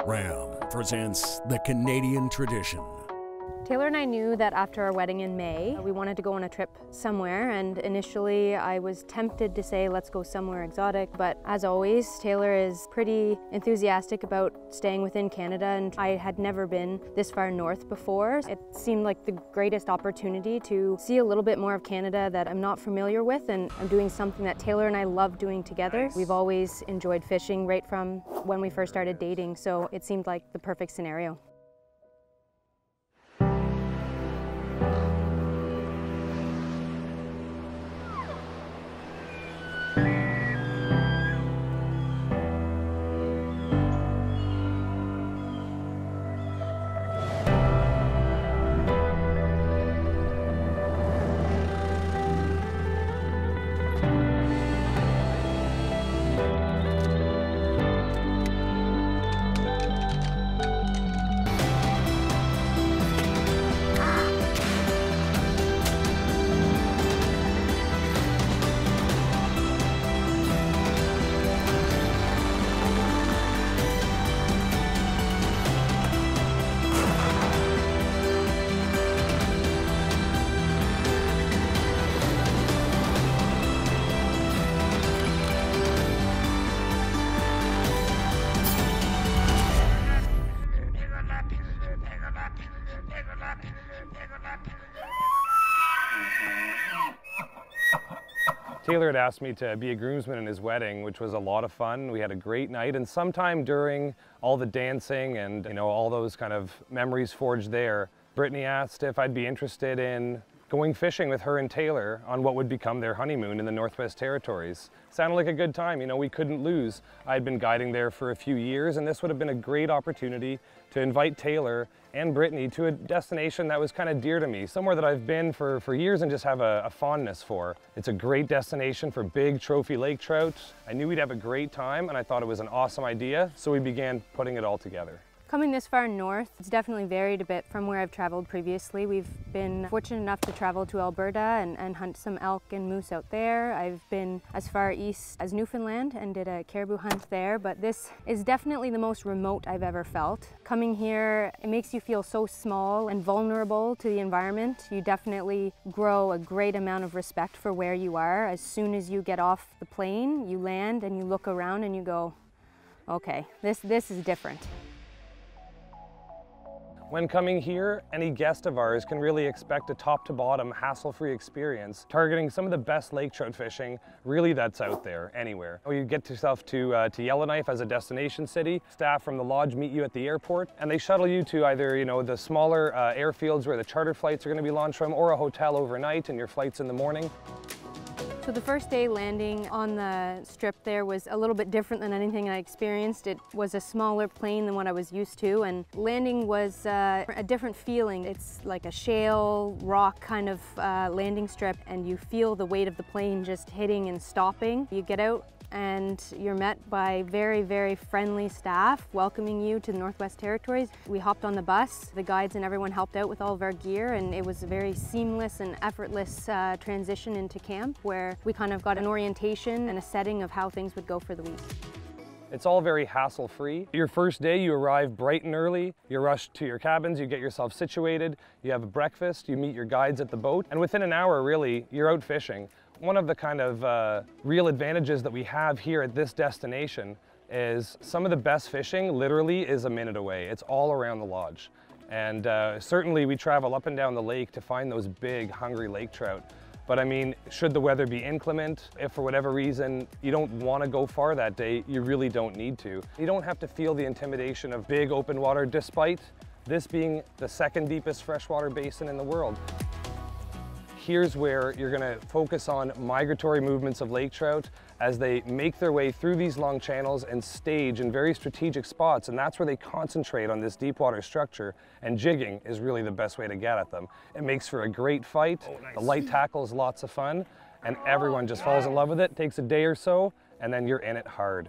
Ram presents the Canadian tradition. Taylor and I knew that after our wedding in May, we wanted to go on a trip somewhere, and initially I was tempted to say let's go somewhere exotic, but as always, Taylor is pretty enthusiastic about staying within Canada, and I had never been this far north before. It seemed like the greatest opportunity to see a little bit more of Canada that I'm not familiar with, and I'm doing something that Taylor and I love doing together. We've always enjoyed fishing right from when we first started dating, so it seemed like the perfect scenario. Taylor had asked me to be a groomsman in his wedding, which was a lot of fun. We had a great night, and sometime during all the dancing and all those kind of memories forged there, Brittany asked if I'd be interested in going fishing with her and Taylor on what would become their honeymoon in the Northwest Territories. Sounded like a good time, we couldn't lose. I'd been guiding there for a few years, and this would have been a great opportunity to invite Taylor and Brittany to a destination that was kind of dear to me, somewhere that I've been for years and just have a fondness for. It's a great destination for big trophy lake trout. I knew we'd have a great time, and I thought it was an awesome idea, so we began putting it all together. Coming this far north, it's definitely varied a bit from where I've traveled previously. We've been fortunate enough to travel to Alberta and hunt some elk and moose out there. I've been as far east as Newfoundland and did a caribou hunt there, but this is definitely the most remote I've ever felt. Coming here, it makes you feel so small and vulnerable to the environment. You definitely grow a great amount of respect for where you are. As soon as you get off the plane, you land and you look around and you go, okay, this is different. When coming here, any guest of ours can really expect a top-to-bottom, hassle-free experience, targeting some of the best lake trout fishing, really, that's out there, anywhere. You get yourself to Yellowknife as a destination city. Staff from the lodge meet you at the airport, and they shuttle you to either, the smaller airfields where the charter flights are going to be launched from, or a hotel overnight and your flight's in the morning. So the first day landing on the strip there was a little bit different than anything I experienced. It was a smaller plane than what I was used to, and landing was a different feeling. It's like a shale rock kind of landing strip, and you feel the weight of the plane just hitting and stopping. You get out and you're met by very, very friendly staff welcoming you to the Northwest Territories. We hopped on the bus, the guides and everyone helped out with all of our gear, and it was a very seamless and effortless transition into camp, where we kind of got an orientation and a setting of how things would go for the week. It's all very hassle-free. Your first day, you arrive bright and early, you rush to your cabins, you get yourself situated, you have a breakfast, you meet your guides at the boat, and within an hour, really, you're out fishing. One of the kind of real advantages that we have here at this destination is some of the best fishing literally is a minute away. It's all around the lodge. And certainly we travel up and down the lake to find those big, hungry lake trout. But I mean, should the weather be inclement, if for whatever reason you don't want to go far that day, you really don't need to. You don't have to feel the intimidation of big open water, despite this being the second deepest freshwater basin in the world. Here's where you're going to focus on migratory movements of lake trout as they make their way through these long channels and stage in very strategic spots, and that's where they concentrate on this deep water structure, and jigging is really the best way to get at them. It makes for a great fight. Oh, nice. The light tackle is lots of fun, and everyone just falls in love with it. Takes a day or so, and then you're in it hard.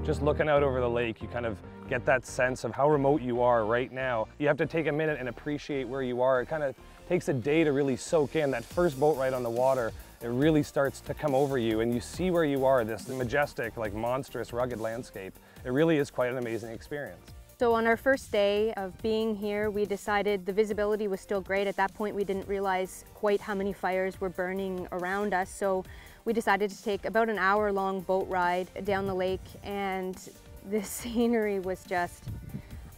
just looking out over the lake, you kind of get that sense of how remote you are right now. You have to take a minute and appreciate where you are. It kind of takes a day to really soak in. That first boat ride on the water, it really starts to come over you and you see where you are, this majestic, like monstrous, rugged landscape. It really is quite an amazing experience. So on our first day of being here, we decided the visibility was still great. At that point, we didn't realize quite how many fires were burning around us. So we decided to take about an hour-long boat ride down the lake, and the scenery was just,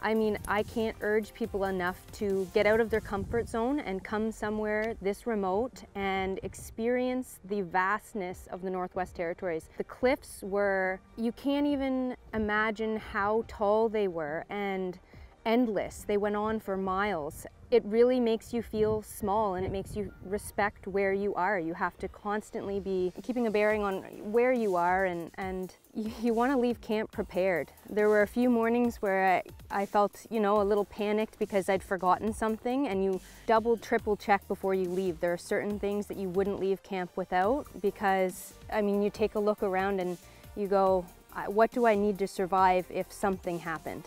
I mean, I can't urge people enough to get out of their comfort zone and come somewhere this remote and experience the vastness of the Northwest Territories. The cliffs were, you can't even imagine how tall they were and endless. They went on for miles. It really makes you feel small and it makes you respect where you are. You have to constantly be keeping a bearing on where you are, and you want to leave camp prepared. There were a few mornings where I felt, you know, a little panicked because I'd forgotten something, and you double, triple check before you leave. There are certain things that you wouldn't leave camp without because, I mean, you take a look around and you go, what do I need to survive if something happened?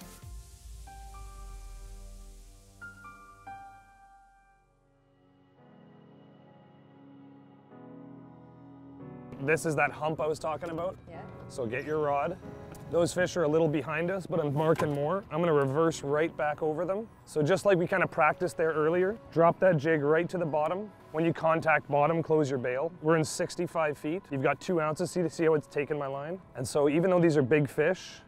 This is that hump I was talking about. Yeah. So get your rod. Those fish are a little behind us, but I'm marking more. I'm gonna reverse right back over them. So just like we kind of practiced there earlier, drop that jig right to the bottom. When you contact bottom, close your bail. We're in 65 feet. You've got 2 ounces, see how it's taken my line? And so even though these are big fish,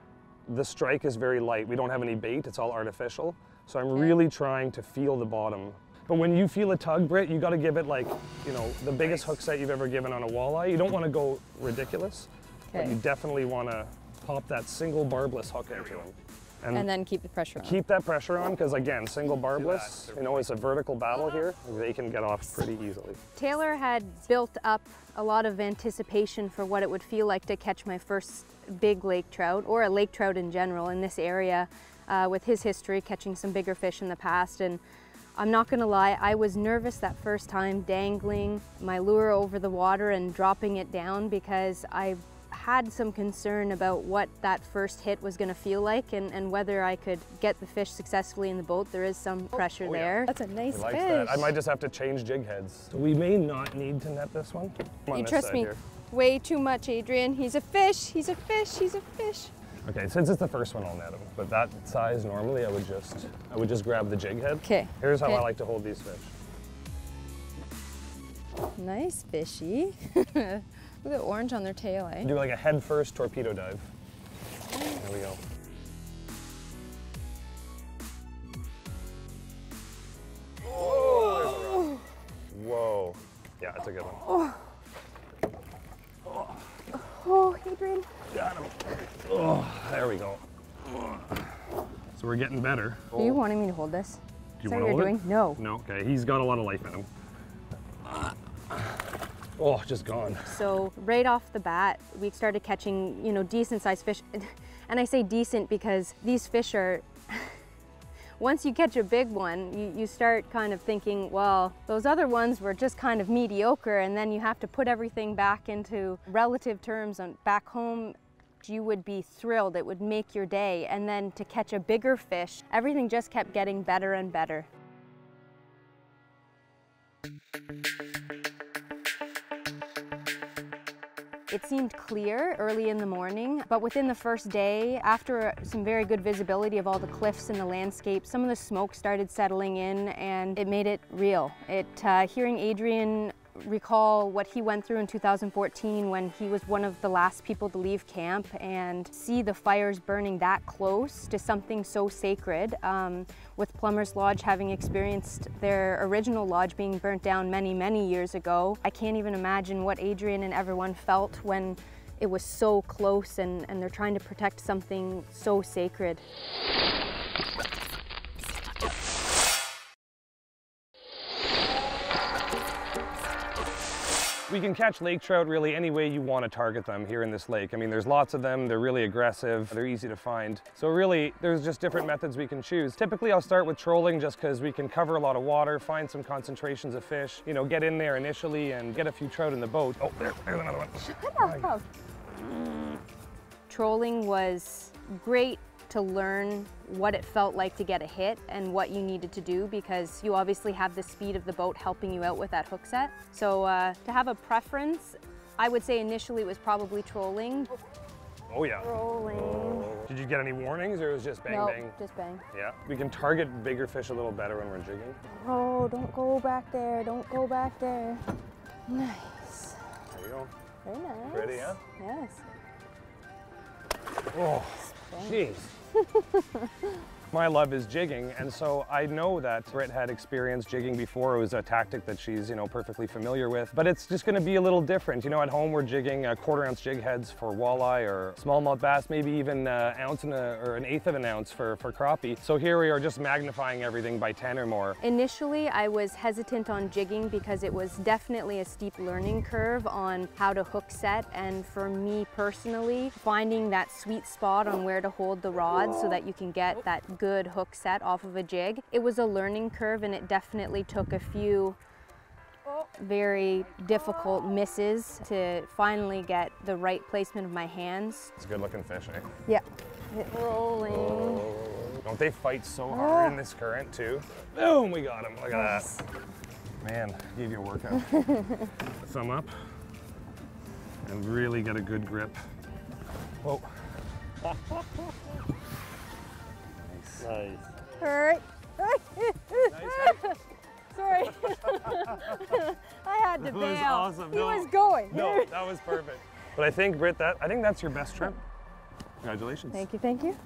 the strike is very light. We don't have any bait, it's all artificial. So I'm really trying to feel the bottom. But when you feel a tug, Britt, you gotta give it like, you know, the biggest hook set you've ever given on a walleye. You don't wanna go ridiculous, but you definitely wanna pop that single barbless hook into them. And then keep the pressure on. Keep that pressure on, because again, single barbless, you know, it's a vertical battle here. They can get off pretty easily. Taylor had built up a lot of anticipation for what it would feel like to catch my first big lake trout, or a lake trout in general in this area, with his history catching some bigger fish in the past. And I'm not gonna lie, I was nervous that first time dangling my lure over the water and dropping it down, because I had some concern about what that first hit was gonna feel like and whether I could get the fish successfully in the boat. There is some pressure there. That's a nice fish. That. I might just have to change jig heads. So we may not need to net this one. You trust me way too much, Adrian. He's a fish, he's a fish, he's a fish. Okay, since it's the first one, I'll net him. But that size, normally I would just grab the jig head. Okay. Here's how I like to hold these fish. Nice fishy. Look at the orange on their tail, eh? Do like a head first torpedo dive. There we go. Oh, whoa. Yeah, that's a good one. Oh, Adrian. Got him. Oh, there we go. So we're getting better. Are you wanting me to hold this? Do you want to hold it? No. No, okay. He's got a lot of life in him. Oh, just gone. So right off the bat, we started catching, you know, decent sized fish. And I say decent because these fish are, once you catch a big one, you start kind of thinking, well, those other ones were just kind of mediocre, and then you have to put everything back into relative terms. And back home, you would be thrilled. It would make your day. And then to catch a bigger fish, everything just kept getting better and better. It seemed clear early in the morning, but within the first day, after some very good visibility of all the cliffs and the landscape, some of the smoke started settling in, and it made it real. Hearing Adrian recall what he went through in 2014 when he was one of the last people to leave camp, and see the fires burning that close to something so sacred, with Plumbers Lodge having experienced their original lodge being burnt down many, many years ago. I can't even imagine what Adrian and everyone felt when it was so close and they're trying to protect something so sacred. We can catch lake trout really any way you want to target them here in this lake. I mean, there's lots of them, they're really aggressive, they're easy to find. So really, there's just different methods we can choose. Typically, I'll start with trolling just because we can cover a lot of water, find some concentrations of fish, you know, get in there initially and get a few trout in the boat. Oh, there's another one. Shut up. Trolling was great to learn what it felt like to get a hit and what you needed to do, because you obviously have the speed of the boat helping you out with that hook set. So to have a preference, I would say initially it was probably trolling. Oh yeah. Trolling. Did you get any warnings, or it was just bang, No, bang? just bang. Yeah. We can target bigger fish a little better when we're jigging. Oh, don't go back there. Don't go back there. Nice. There you go. Very nice. Ready, huh? Yes. Oh, jeez. My love is jigging, and so I know that Britt had experienced jigging before. It was a tactic that she's, perfectly familiar with, but it's just going to be a little different. At home we're jigging 1/4 ounce jig heads for walleye or smallmouth bass, maybe even an ounce or an eighth of an ounce for crappie. So here we are just magnifying everything by 10 or more. Initially, I was hesitant on jigging because it was definitely a steep learning curve on how to hook set, and for me personally, finding that sweet spot on where to hold the rod so that you can get that good hook set off of a jig. It was a learning curve, and it definitely took a few very difficult misses to finally get the right placement of my hands. It's a good looking fish, eh? Yeah. Rolling. Don't they fight so hard in this current too? Boom, we got him. Look at that. Man, gave you a workout. Thumb up and really get a good grip. Whoa. Nice. All right. Sorry. I had to bail. That was awesome. He was going. No, that was perfect. But I think, Britt, I think that's your best trip. Congratulations. Thank you, thank you.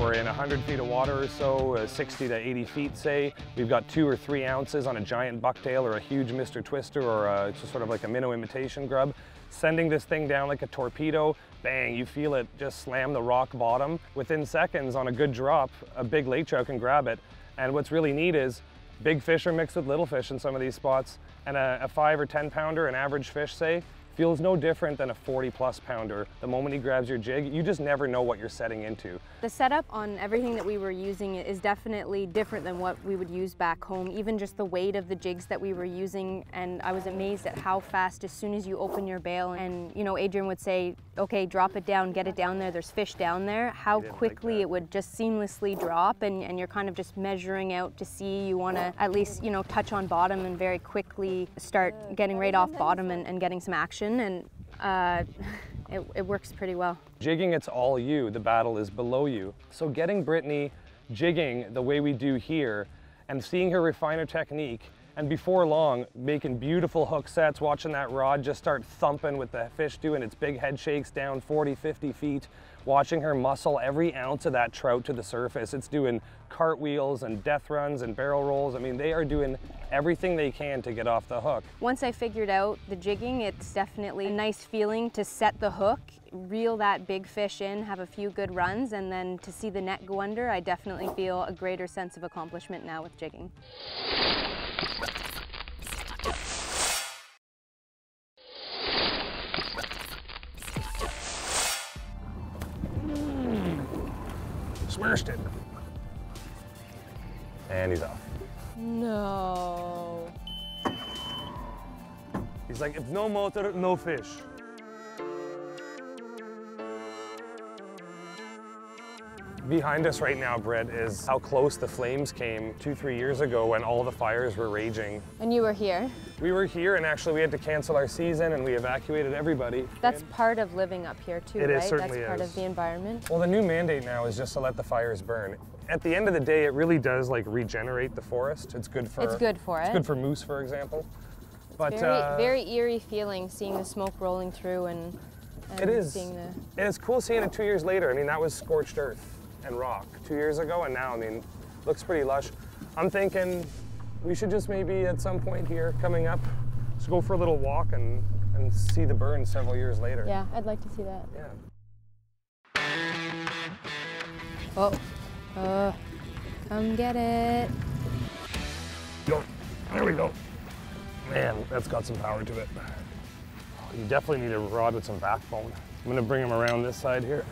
We're in 100 feet of water or so, 60 to 80 feet, say. We've got 2 or 3 ounces on a giant bucktail or a huge Mr. Twister or just sort of like a minnow imitation grub. Sending this thing down like a torpedo, bang, you feel it just slam the rock bottom. Within seconds, on a good drop, a big lake trout can grab it. And what's really neat is big fish are mixed with little fish in some of these spots, and a 5 or 10 pounder, an average fish, say, feels no different than a 40+ pounder. The moment he grabs your jig, you just never know what you're setting into. The setup on everything that we were using is definitely different than what we would use back home. Even just the weight of the jigs that we were using, and I was amazed at how fast, as soon as you open your bail, and Adrian would say, okay, drop it down, get it down there, there's fish down there, how quickly it would just seamlessly drop, and you're kind of just measuring out to see, you want to at least, touch on bottom and very quickly start getting right off bottom and getting some action. And it works pretty well. Jigging, it's all you. The battle is below you. So getting Brittany jigging the way we do here and seeing her refine her technique, and before long making beautiful hook sets, watching that rod just start thumping with the fish doing its big head shakes down 40, 50 feet, watching her muscle every ounce of that trout to the surface. It's doing cartwheels and death runs and barrel rolls. I mean, they are doing everything they can to get off the hook. Once I figured out the jigging, it's definitely a nice feeling to set the hook, reel that big fish in, have a few good runs, and then to see the net go under, I definitely feel a greater sense of accomplishment now with jigging. Smashed it. And he's off. No. He's like, if no motor, no fish. Behind us right now, Britt, is how close the flames came 2-3 years ago when all the fires were raging. And you were here? We were here, and actually we had to cancel our season, and we evacuated everybody. That's part of living up here too, right? It certainly That's part of the environment. Well, the new mandate now is just to let the fires burn. At the end of the day, it really does regenerate the forest. It's good for It's good for it. It's good for moose, for example. But very eerie feeling seeing the smoke rolling through and it is. Seeing the... And it's cool seeing it 2 years later. I mean, that was scorched earth and rock 2 years ago, and now, I mean, looks pretty lush. I'm thinking we should just maybe at some point here coming up, just go for a little walk and see the burn several years later. Yeah, I'd like to see that. Yeah. Oh, come get it. Go. There we go. Man, that's got some power to it. You definitely need a rod with some backbone. I'm gonna bring him around this side here.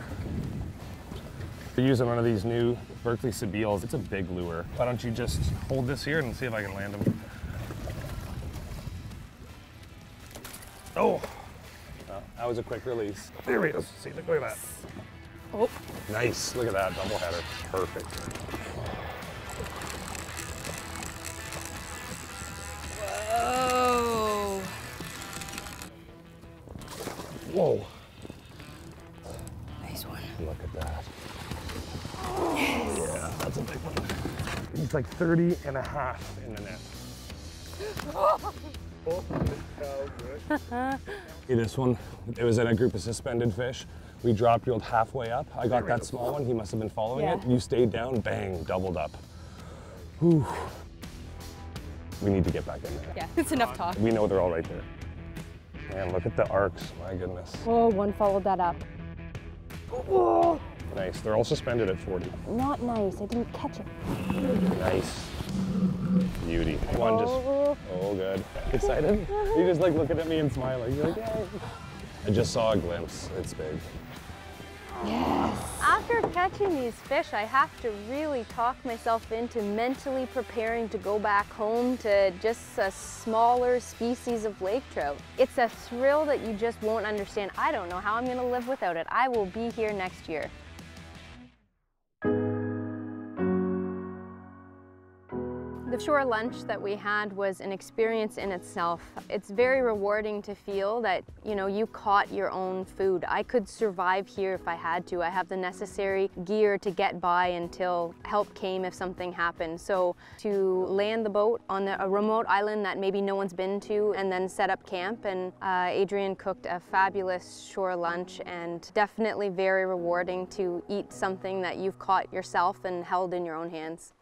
We're using one of these new Berkeley Sebeals. It's a big lure. Why don't you just hold this here and see if I can land him. Oh, that was a quick release. There he is. See, look at that. Oh. Nice. Look at that double header. Perfect. Whoa. Whoa. Nice one. Look at that. Yeah, that's a big one. He's like 30 and a half in the net. See this one? It was in a group of suspended fish. We drop reeled halfway up. I got that small one. He must have been following it. You stayed down, bang, doubled up. Whew. We need to get back in there. Yeah, it's enough talk. We know they're all right there. Man, look at the arcs. My goodness. Oh, one followed that up. Oh. Nice. They're all suspended at 40. Not nice. I didn't catch it. Nice. Beauty. One just, oh good. Excited? You're just like looking at me and smiling. You're like, yay. I just saw a glimpse. It's big. Yes. After catching these fish, I have to really talk myself into mentally preparing to go back home to just a smaller species of lake trout. It's a thrill that you just won't understand. I don't know how I'm going to live without it. I will be here next year. The shore lunch that we had was an experience in itself. It's very rewarding to feel that, you know, you caught your own food. I could survive here if I had to. I have the necessary gear to get by until help came if something happened. So to land the boat on a remote island that maybe no one's been to and then set up camp, and Adrian cooked a fabulous shore lunch, and definitely very rewarding to eat something that you've caught yourself and held in your own hands.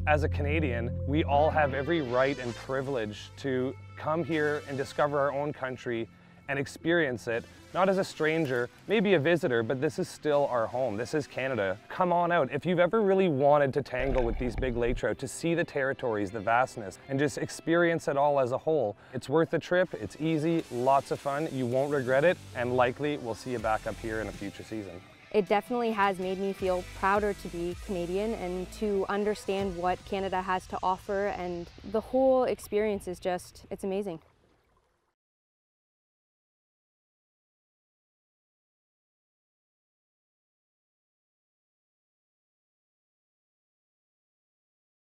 As a Canadian, we all have every right and privilege to come here and discover our own country and experience it, not as a stranger, maybe a visitor, but this is still our home. This is Canada. Come on out. If you've ever really wanted to tangle with these big lake trout, to see the territories, the vastness, and just experience it all as a whole, it's worth the trip. It's easy, lots of fun. You won't regret it, and likely we'll see you back up here in a future season. It definitely has made me feel prouder to be Canadian and to understand what Canada has to offer, and the whole experience is just, it's amazing.